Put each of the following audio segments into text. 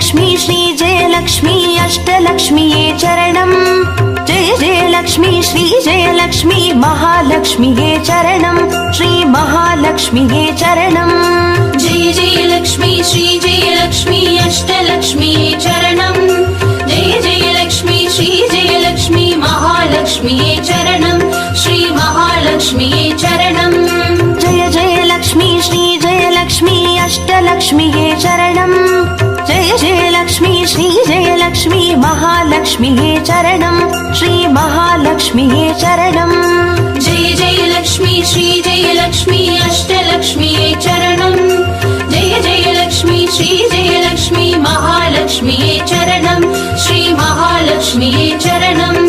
जयलक्ष्मी श्रीजयलक्ष्मी अष्टलक्ष्मीये चरणम् जय जयलक्ष्मी श्रीजयलक्ष्मी महालक्ष्मीये चरणम् श्री महालक्ष्मीये चरणम् जय जयलक्ष्मी श्रीजयलक्ष्मी अष्टलक्ष्मीये चरणम् जय जयलक्ष्मी श्रीजयलक्ष्मी महालक्ष्मीये चरणम् श्री महालक्ष्मीये चरणम् जय जयलक्ष्मी श्रीजयलक्ष्मी अष्टलक्ष्मीये चरणम् जय जयलक्ष्मी श्रीजयलक्ष्मी महालक्ष्मीये चरणम् श्री महालक्ष्मीये चरणम् जय जयलक्ष्मी श्रीजयलक्ष्मी अष्टलक्ष्मीये चरणम् जय जयलक्ष्मी श्रीजयलक्ष्मी महालक्ष्मीये चरणम् श्री महालक्ष्मीये चरणम्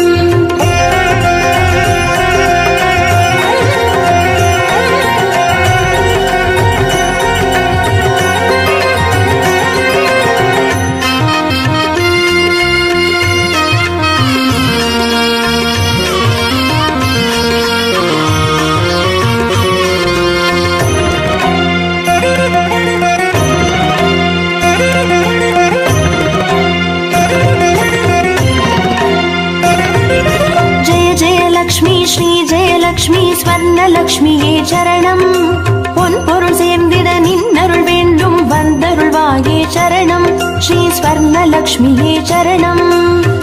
श्रीजयलक्ष्मी स्वर्णलक्ष्मीये चरणम् பொன்பொருள் சேர்ந்திட நின்னருள் வேண்டும் வந்தருள்வாயே சரணம் ஸ்ரீ ஸ்வர்ணலக்ஷ்மியே சரணம்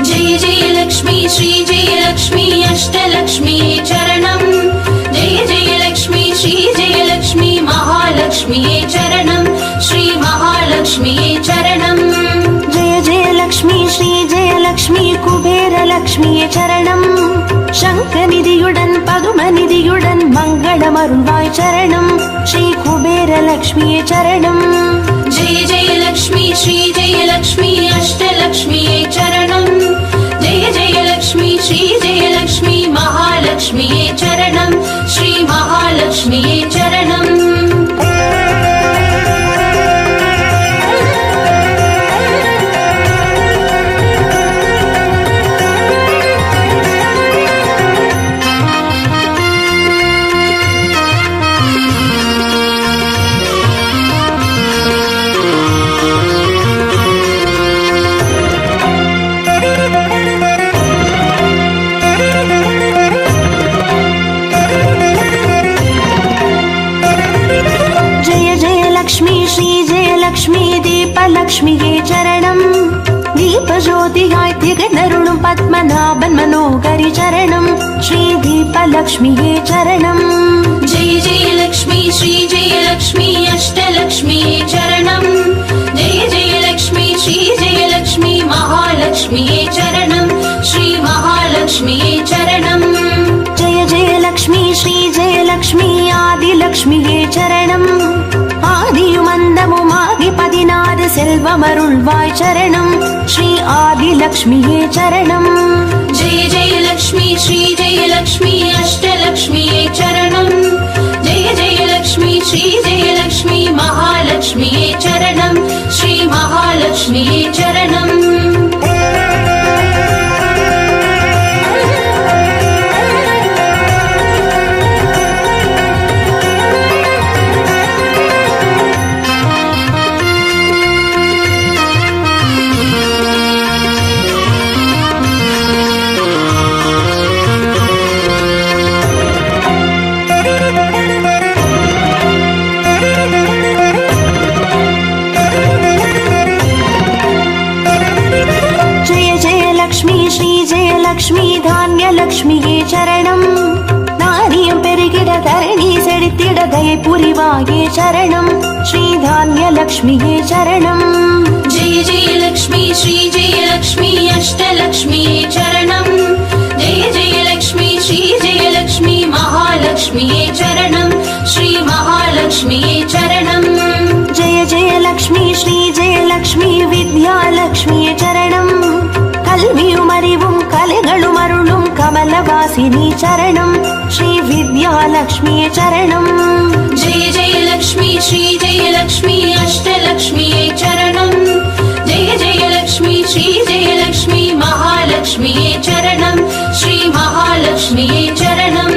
जय जयलक्ष्मी श्रीजयलक्ष्मी अष्टलक्ष्मीये चरणम् जय जयलक्ष्मी श्रीजयलक्ष्मी महालक्ष्मीये चरणम् श्री महालक्ष्मीये चरणम् जय जयलक्ष्मी श्रीजयलक्ष्मी कुबेरलक्ष्मिये चरणम् शङ्खनिधियुடன் பதுமநிதியுடன் மங்களமருள்வாய் சரணம் ஸ்ரீ குபேரலக்ஷ்மியே சரணம் जय जयलक्ष्मी श्रीजयलक्ष्मी अष्टलक्ष्मीये चरणम् जय जयलक्ष्मी श्रीजयलक्ष्मी महालक्ष्मीये चरणम् श्री महालक्ष्मीये चरणम् லக்ஷ்மியே சரணம் தீபஜோதியாய் திகழருளும் பத்மநாபன் மனோகரி சரணம் ஸ்ரீ தீபலக்ஷ்மியே சரணம் जय जयलक्ष्मी श्रीजयलक्ष्मी अष्टलक्ष्मीये चरणम् जय जयलक्ष्मी श्रीजयलक्ष्मी महालक्ष्मीये चरणम् श्री महालक्ष्मीये चरणम् जय जयलक्ष्मी श्रीजयलक्ष्मी आदिलक्ष्मिये चरणम् ஆதியுமந்தமுமாகி 16 செல்வமருள்வாய் சரணம் ஸ்ரீ ஆதிலக்ஷ்மியே சரணம் जय जयलक्ष्मी श्रीजयलक्ष्मी अष्टलक्ष्मीये चरणम् जय जयलक्ष्मी श्रीजयलक्ष्मी महालक्ष्मीये चरणम् श्री महालक्ष्मीये चरणम् லக்ஷ்மி தானியலக்ஷ்மியே சரணம் நாரியம் பெருகிட தரணி செழித்திட தயை புரிவாயே சரணம் ஸ்ரீ தானியலக்ஷ்மியே சரணம் जय जयलक्ष्मी श्रीजयलक्ष्मी अष्टलक्ष्मीये चरणम् जय जयलक्ष्मी श्रीजयलक्ष्मी महालक्ष्मीये चरणम् श्री महालक्ष्मीये चरणम् जय जयलक्ष्मी श्रीजयलक्ष्मी विद्यालक्ष्मिये चरणम् கல்வியும் அறிவும் கலைகளும் அருளும் கமலவாசினி சரணம் ஸ்ரீ வித்யாலக்ஷ்மியே சரணம் जय जयलक्ष्मी श्रीजयलक्ष्मी अष्टलक्ष्मीये चरणम् जय जयलक्ष्मी श्रीजयलक्ष्मी महालक्ष्मीये चरणम् श्री महालक्ष्मीये चरणम्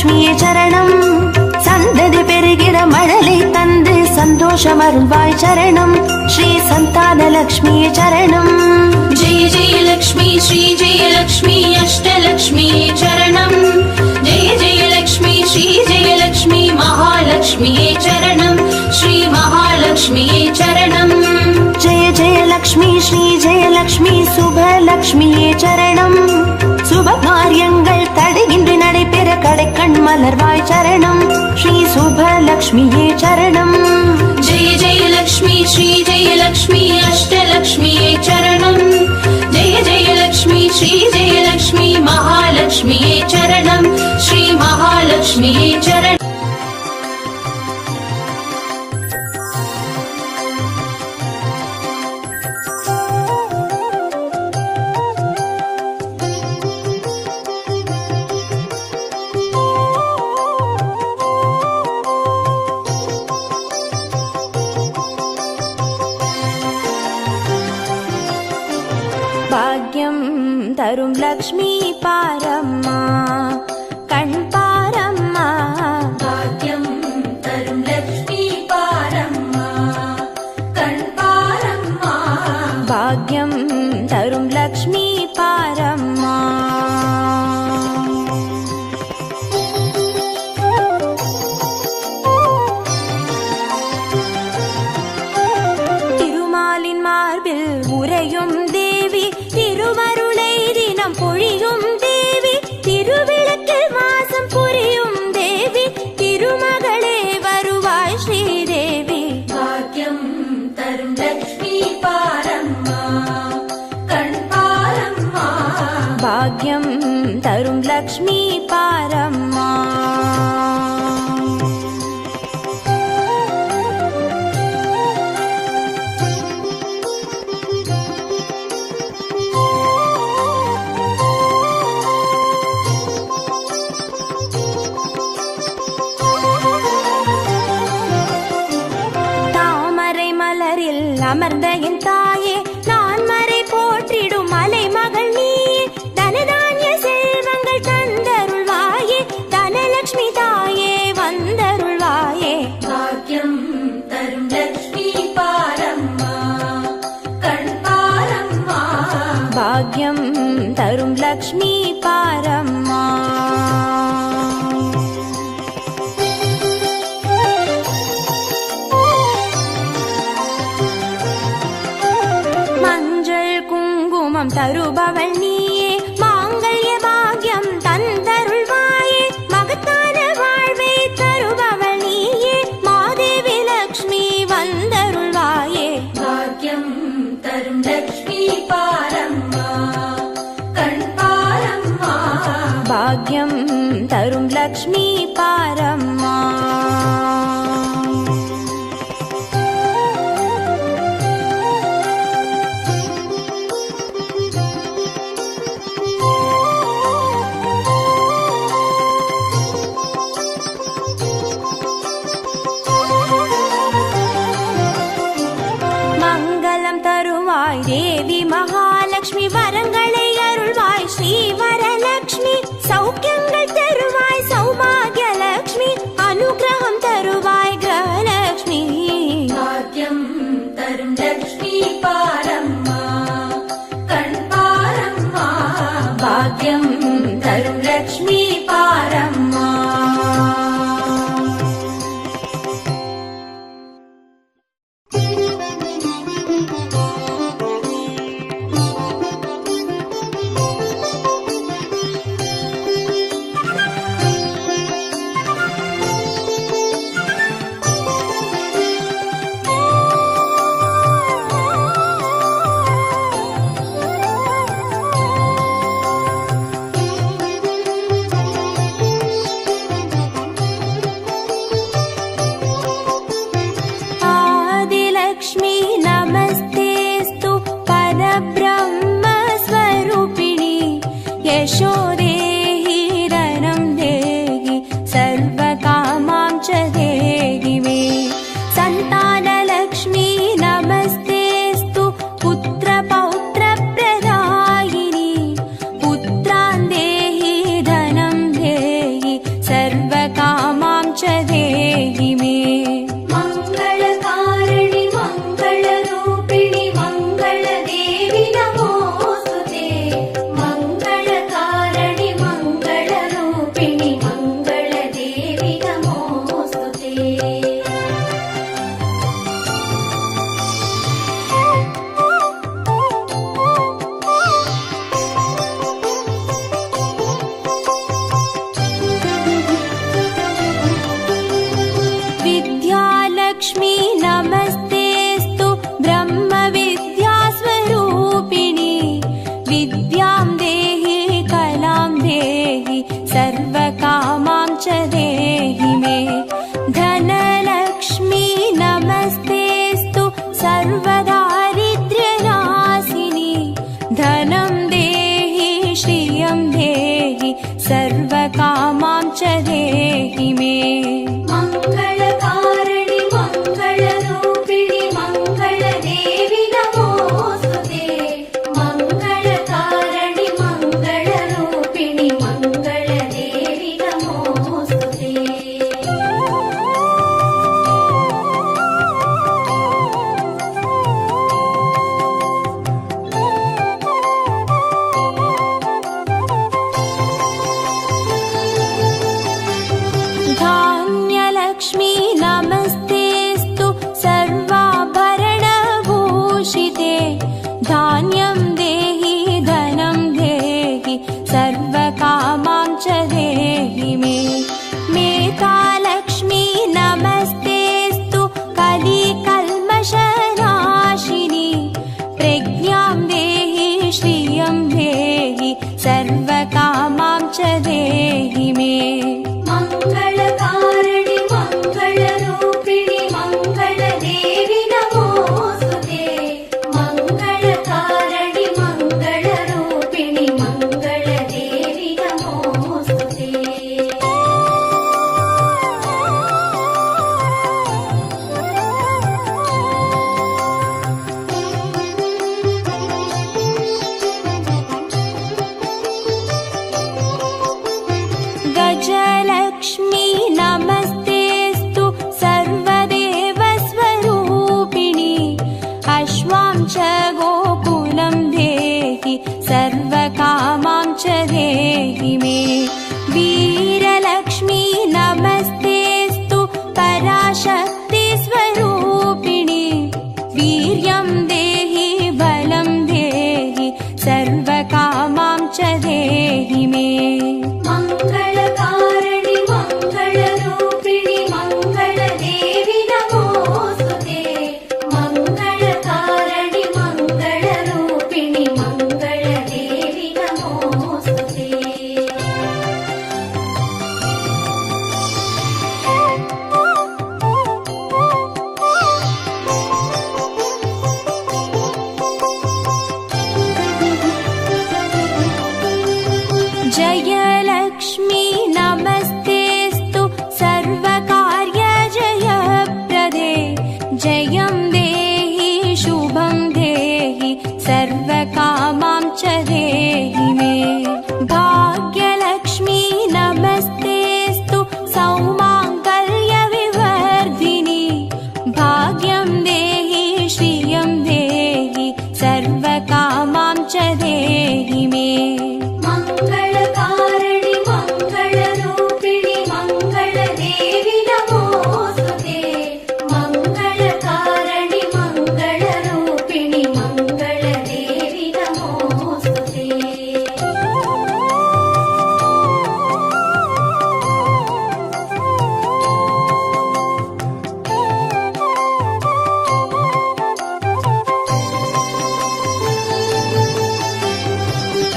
லக்ஷ்மியே சரணம். சந்ததி பெருகிட மழலை தந்து சந்தோஷம் அருள்வாய் சரணம். ஸ்ரீ சந்தான லக்ஷ்மியே சரணம். जय जय लक्ष्मी श्री जय लक्ष्मी अष्टलक्ष्मी चरणम. जय जय लक्ष्मी श्री जय लक्ष्मी महालक्ष्मी चरणम. श्री महालक्ष्मी चरणम. जय जय लक्ष्मी श्री जय लक्ष्मी शुभ लक्ष्मिये சரணம். சுப காரியங்கள் தடையின்றி நடைபெற கடைக்கண் மலர்வாய் சரணம். ஸ்ரீ சுப லக்ஷ்மியே சரணம். जय जय लक्ष्मी श्री जय लक्ष्मी अष्टलक्ष्मी चरणम. जय जय लक्ष्मी श्री जय लक्ष्मी महालक्ष्मी चरणम. श्री महालक्ष्मी चरणम. பாக்யம் தரும் லக்ஷ்மி பாரம்மா கண் பாரம்மா. भाग्यं तरुं लक्ष्मी पारम्मा कण् पारम्मा. பாக்யம் தரும் லக்ஷ்மி பாரம்மா. திருமாலின் மார்பில் உறையும் தேவி, திருவருளை தினம் பொழியும் தேவி, திருவிளக்கில் மாசம் புரியும் தேவி, திருமகளே வருவாய் ஸ்ரீதேவி. भाग्यं तरुं लक्ष्मी पारम्मा कण् पारम्मा. பாக்யம் தரும் லக்ஷ்மி பாரம்மா. தாமரை மலரில் அமர்ந்த என் தாயே, நான் மறை போற்றிடும் மலை மகள் நீயே, தனதானிய செல்வங்கள் தந்தருள்வாயே, தனலட்சுமி தாயே வந்தருள்வாயே. भाग्यं तरुं लक्ष्मी पारम्मा कण् पारम्मा. பாக்யம் தரும் லக்ஷ்மி பாரம்மா. மஞ்சள் குங்குமம் தருபவள் நீயே, மாங்கல்ய பாக்யம் தந்தருள்வாயே, மகத்தான வாழ்வை தருபவள் நீயே, மாதேவி லக்ஷ்மி வந்தருள்வாயே. भाग्यं तरुं लक्ष्मी पारम्मा कण् पारम्मा. பாக்யம் தரும் லக்ஷ்மி பாரம்மா. மங்களம் தருவாய் தேவி மகாலட்சுமி, வரங்களை அருள்வாய் ஸ்ரீ வரலட்சுமி, சௌக்கியங்கள் தருவாய் சௌபாகிய லட்சுமி, அனுகிரகம் தருவாய் सर्वकामां च देहि मे। मङ्गलकारिणि मङ्गलरूपिणि मङ्गलदेवि नमोऽस्तुते। मङ्गलकारिणि मङ्गलरूपिणि मङ्गलदेवि नमोऽस्तुते। विद्यालक्ष्मी नमस्तेऽस्तु ब्रह्मविद्यास्वरूपिणि। विद्यां देहि कलां देहि सर्वकामां च देहि मे। धनलक्ष्मी नमस्तेऽस्तु सर्वदारिद्र्यनाशिनि। धनं देहि श्रियं देहि सर्वकामां च देहि मे। मङ्गलकारिणि मङ्गलरूपिणि मङ्गलदेवि नमोऽस्तुते। मङ्गलकारिणि मङ्गलरूपिणि मङ्गलदेवि नमोऽस्तुते। धान्यलक्ष्मी नमस्तेऽस्तु सर्वाभरणभूषिते। धान्यं देहि धनं देहि सर्वकामां च देहि मे। मेधालक्ष्मी नमस्तेऽस्तु कलिकल्मषनाशिनि। प्रज्ञां देहि श्रियं देहि सर्वकामां च देहि मे। मङ्गलकारिणि मङ्गलरूपिणि मङ्गलदेवि नमोऽस्तुते। मङ्गलकारिणि मङ्गलरूपिणि मङ्गलदेवि नमोऽस्तुते। गजलक्ष्मी नमस्तेऽस्तु सर्वदेवस्वरूपिणि। अश्वां च गोकुलं देहि सर्वकामां च देहि मे। वीरलक्ष्मी नमस्तेऽस्तु पराशक्तिस्वरूपिणि। वीर्यं देहि बलं देहि सर्वकामां च देहि मे। मङ्गलकारिणि मङ्गलरूपिणि मङ्गलदेवि नमोऽस्तुते। मङ्गलकारिणि मङ्गलरूपिणि मङ्गलदेवि नमोऽस्तुते। जयलक्ष्मी नमस्तेऽस्तु सर्वकार्यजयप्रदे। जयं देहि शुभं देहि सर्वकामां च देहि मे। भाग्यलक्ष्मी नमस्तेऽस्तु सौमाङ्गल्यविवर्धिनि। भाग्यं देहि श्रियं देहि सर्वकामां च देहि मे। मङ्गलकारिणि मङ्गलरूपिणि मङ्गलदेवि नमोऽस्तुते। मङ्गलकारिणि मङ्गलरूपिणि मङ्गलदेवि नमोऽस्तुते।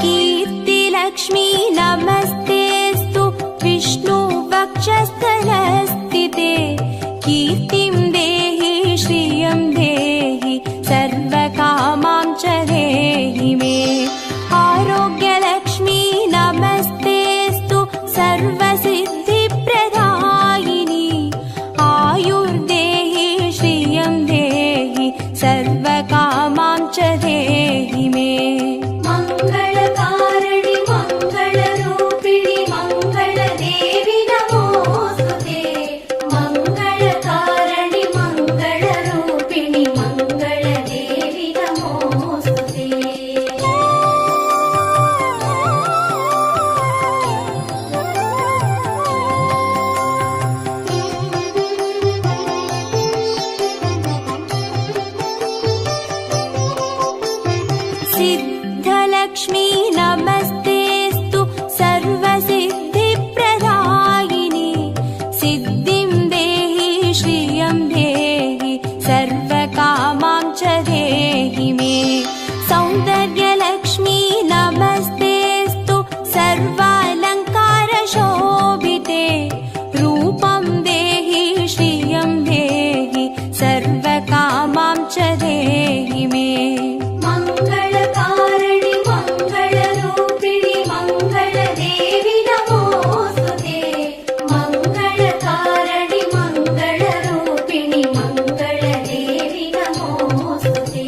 कीर्तिलक्ष्मी नमस्तेऽस्तु विष्णुवक्षस्थलस्थिते। कीर्तिं देहि श्रियं देहि सर्वकामां च देहि मे। आरोग्यलक्ष्मी नमस्तेऽस्तु सर्वसिद्धिप्रदायिनि। आयुर्देहि श्रियं देहि सर्वकामां च देहि मे। मङ्गलकारिणि मङ्गलरूपिणि मङ्गलदेवि नमो रूपं देहि श्रियं देहि सर्वकामां च देहि मे। मङ्गलकारिणि मङ्गलरूपिणि मङ्गलदेवि नमोऽस्तुते। मङ्गलकारिणि मङ्गलरूपिणि मङ्गलदेवि नमोऽस्तुते।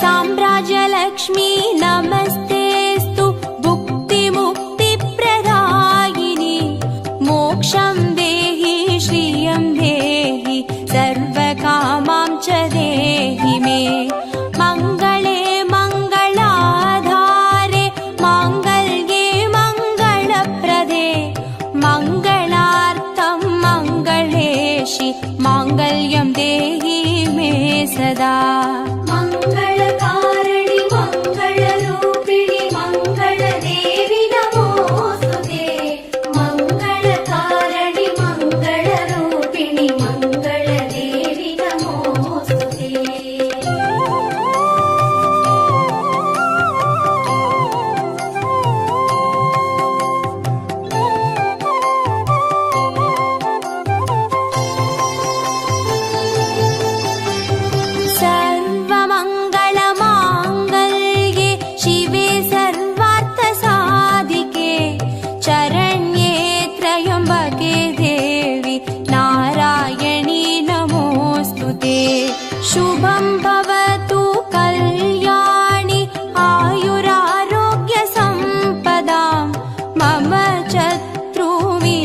साम्राज्यलक्ष्मी नमस्तेस्तु भुक्तिमुक्तिप्रदायिनि मोक्षं देहि श्रियं देहि सर्वकामां च देहि मे। मङ्गले मङ्गलाधारे माङ्गल्ये मङ्गलप्रदे मङ्गलार्थं मङ्गलेशि माङ्गल्यं देहि मे सदा। मङ्गलकारिणि मङ्गलरूपिणि मङ्गलदेवि नमोऽस्तुते। मङ्गलकारिणि मङ्गलरूपिणि मङ्गलदेवि नमोऽस्तुते। सर्वमङ्गलमाङ्गल्ये शिवे सर्वार्थसाधिके चरण्ये त्र्यम्बके देवि नारायणी नमोऽस्तुते। शुभं भवतु कल्याणि आयुरारोग्यसम्पदां मम शत्रुविनाशाय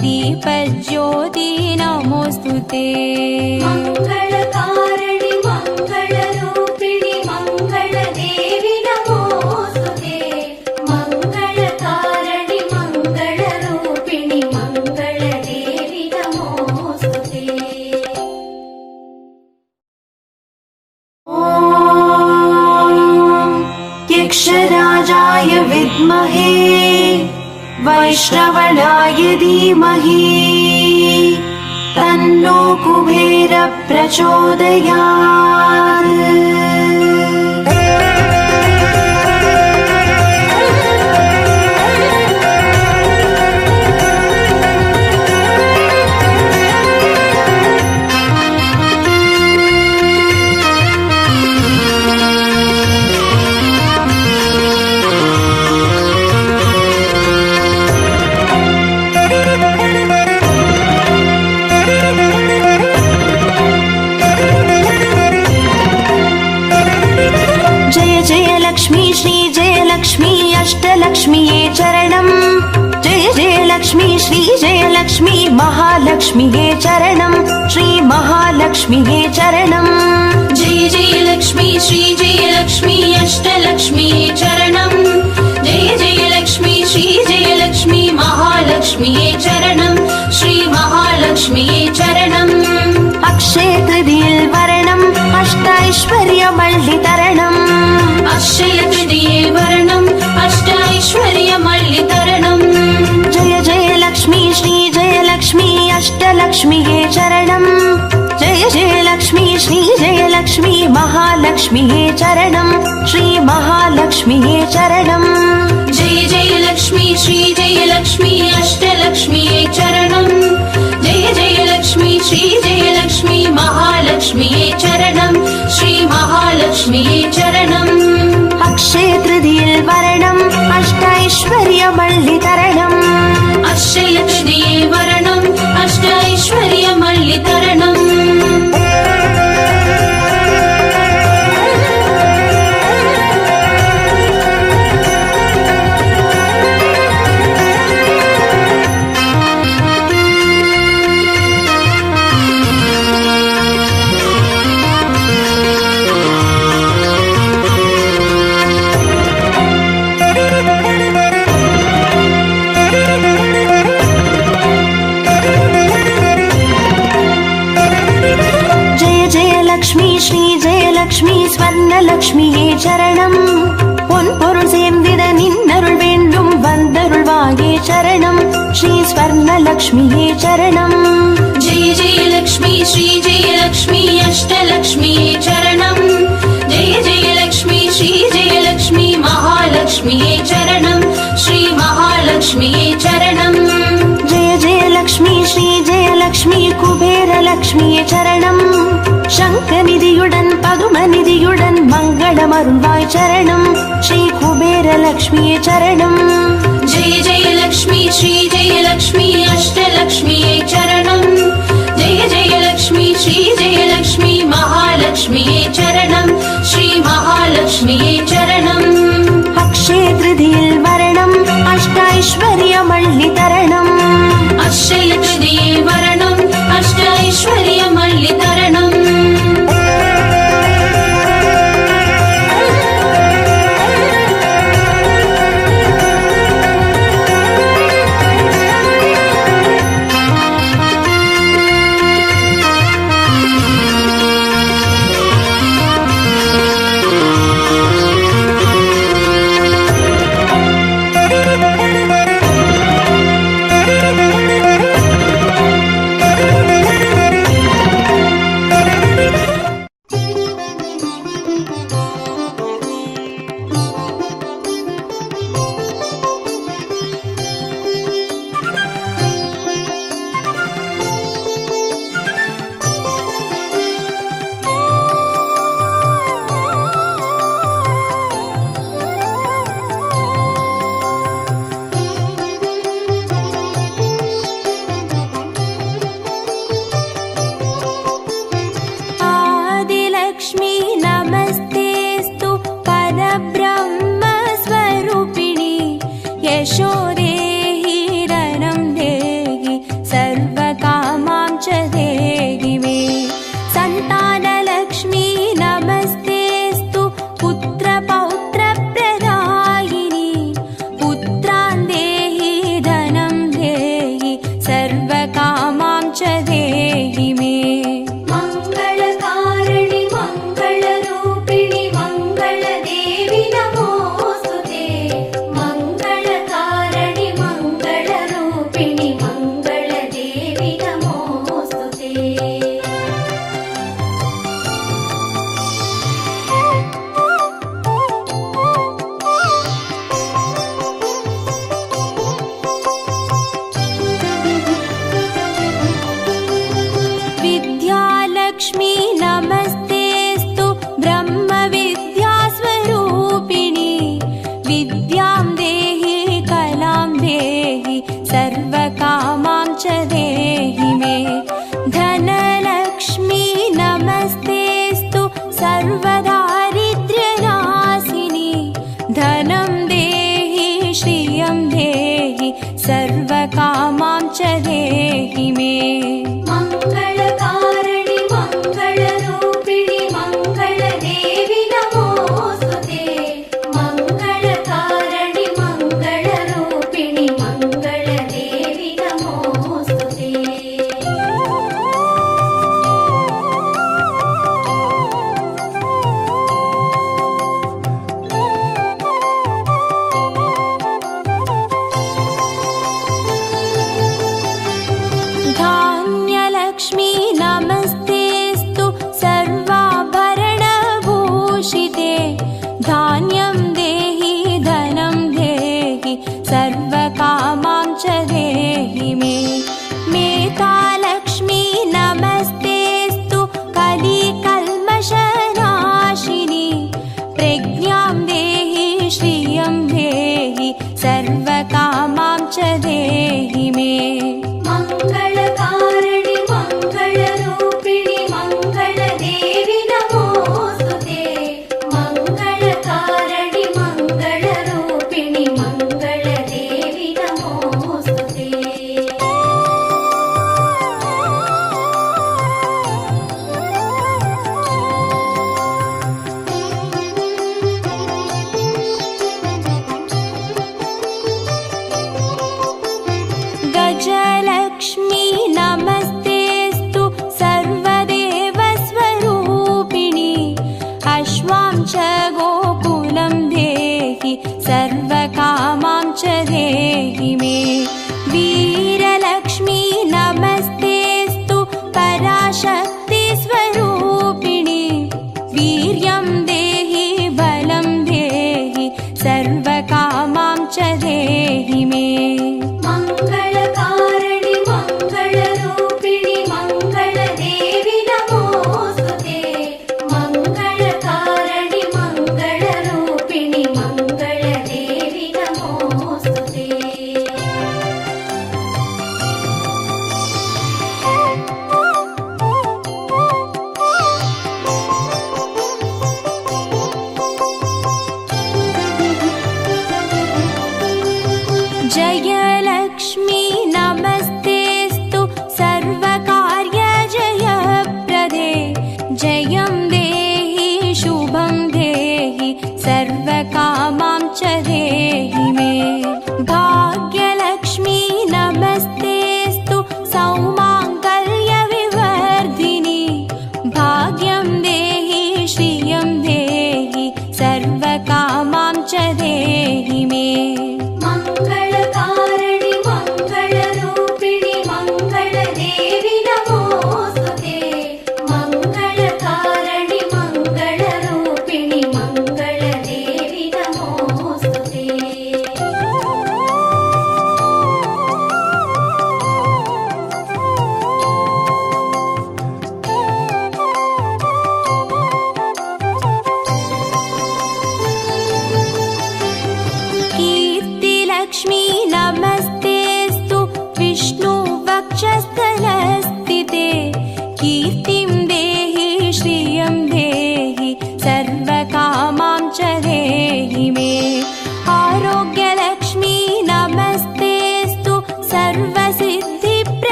दीपज्योति नमोऽस्तुते। मङ्गलकारिणि मङ्गलरूपिणि मङ्गलदेवि नमोऽस्तुते। मङ्गलकारिणि मङ्गलरूपिणि मङ्गलदेवि नमोऽस्तुते। यक्षराजाय विद्महे वैश्रवणाय धीमहि तन्नो कुबेर प्रचोदयात्। श्री जय लक्ष्मी अष्टलक्ष्मीये चरणम्। जय जय लक्ष्मी श्री जय लक्ष्मी महालक्ष्मीये चरणम्। श्री महालक्ष्मीये चरणम्। जय जय लक्ष्मी श्री जय लक्ष्मी अष्टलक्ष्मीये चरणम्। जय जय लक्ष्मी श्री जय लक्ष्मी महालक्ष्मीये चरणम्। श्री महालक्ष्मीये चरणम्। अक्षय तृतीये वरणम् अष्टैश्वर्यमल्लितरणम्। अक्षय तृतीये वरणम् अष्टैश्वर्यमल्लितरणम्। जय जय लक्ष्मी श्री जय लक्ष्मी अष्टलक्ष्मीये चरणम्। जय जय लक्ष्मी श्री जय लक्ष्मी महालक्ष्मीये चरणम्। श्री महालक्ष्मीये चरणम्। जय जय लक्ष्मी श्री जय लक्ष्मी अष्टलक्ष्मीये चरणम्। जय जय लक्ष्मी श्री जय लक्ष्मी महालक्ष्मीये चरणम्। श्री महालक्ष्मीये चरणम्। अक्षय तृतीये वरणम् अष्टैश्वर्यमल्लितरणम्। अक्षय तृतीये वरणम् अष्टैश्वर्यमल्लितरणम्। लक्ष्मी स्वर्णलक्ष्मीये चरणम्। பொன் பொருள் சேர்ந்திட நின்னருள் வேண்டும் வந்தருள்வாயே சரணம் ஸ்ரீ ஸ்வர்ணலக்ஷ்மியே சரணம். जय जय लक्ष्मी श्री जय लक्ष्मी अष्टलक्ष्मी चरणं जय जय लक्ष्मी श्री जय लक्ष्मी महालक्ष्मी चरणं श्री महालक्ष्मी चरणं. जय जय लक्ष्मी श्री जय लक्ष्मी कुबेर लक्ष्मी चरणं शङ्खनिधियुडन् पदुमनिधियुडन् मङ्गलमरुள்வாய் சரணம் श्री कुबेर लक्ष्मी चरणं. जय जय लक्ष्मी श्री जय लक्ष्मी अष्टलक्ष्मी चरणं जय जय लक्ष्मी श्री जय लक्ष्मी महालक्ष्मी चरणं श्री महालक्ष्मी चरणं. अक्षय तृतीयिल वरणम् अष्टैश्वर्यमल्लि तरणम् अक्षय तृतीये वरणम् अष्टैश्वर्यमल्लि तरणम्. सर्वकामां च देहि मे. मङ्गलकारिणि मङ्गलरूपिणि मङ्गलदेवि नमोऽस्तुते. मङ्गलकारिणि मङ्गलरूपिणि मङ्गलदेवि नमोऽस्तुते. धान्यलक्ष्मी नमस्तेस्तु सर्वाभरणभूषिते. धान्यं देहि धनं देहि सर्वकामां च देहि मे. मेधालक्ष्मी नमस्तेस्तु कलिकल्मषनाशिनी. प्रज्ञां देहि श्रियं देहि सर्वकामां च देहि मे. मङ्गलकारिणि मङ्गल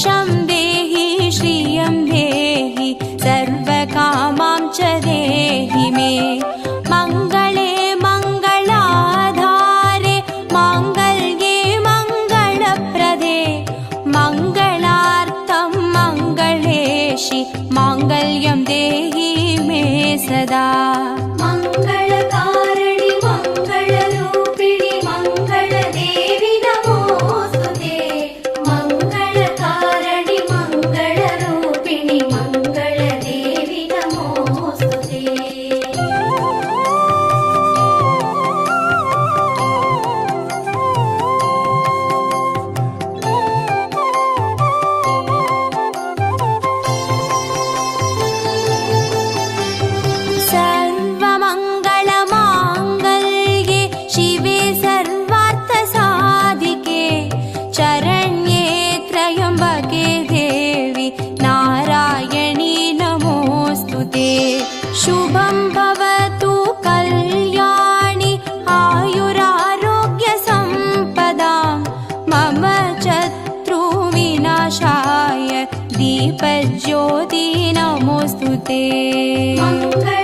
यशं देहि श्रियं देहि सर्वकामां च देहि मे मङ्गले मङ्गलाधारे माङ्गल्ये मङ्गलप्रदे मङ्गलार्थं मङ्गलेशि माङ्गल्यं देहि मे सदा मङ्गलकारिणि मङ्गलरूपिणि मङ्गलदेवि नमोस्तुते मङ्गलकारिणि मङ्गलरूपिणि मङ्गलदेवि नमोस्तुते सर्वमङ्गलमाङ्गल्ये शिवे सर्वार्थसाधिके चरण्ये त्र्यम्बके देवि नारायणी नमोऽस्तु ते शुभं भवतु कल्याणि आयुरारोग्यसम्पदां मम शत्रुविनाशाय दीपज्योति नमोऽस्तु ते मङ्गल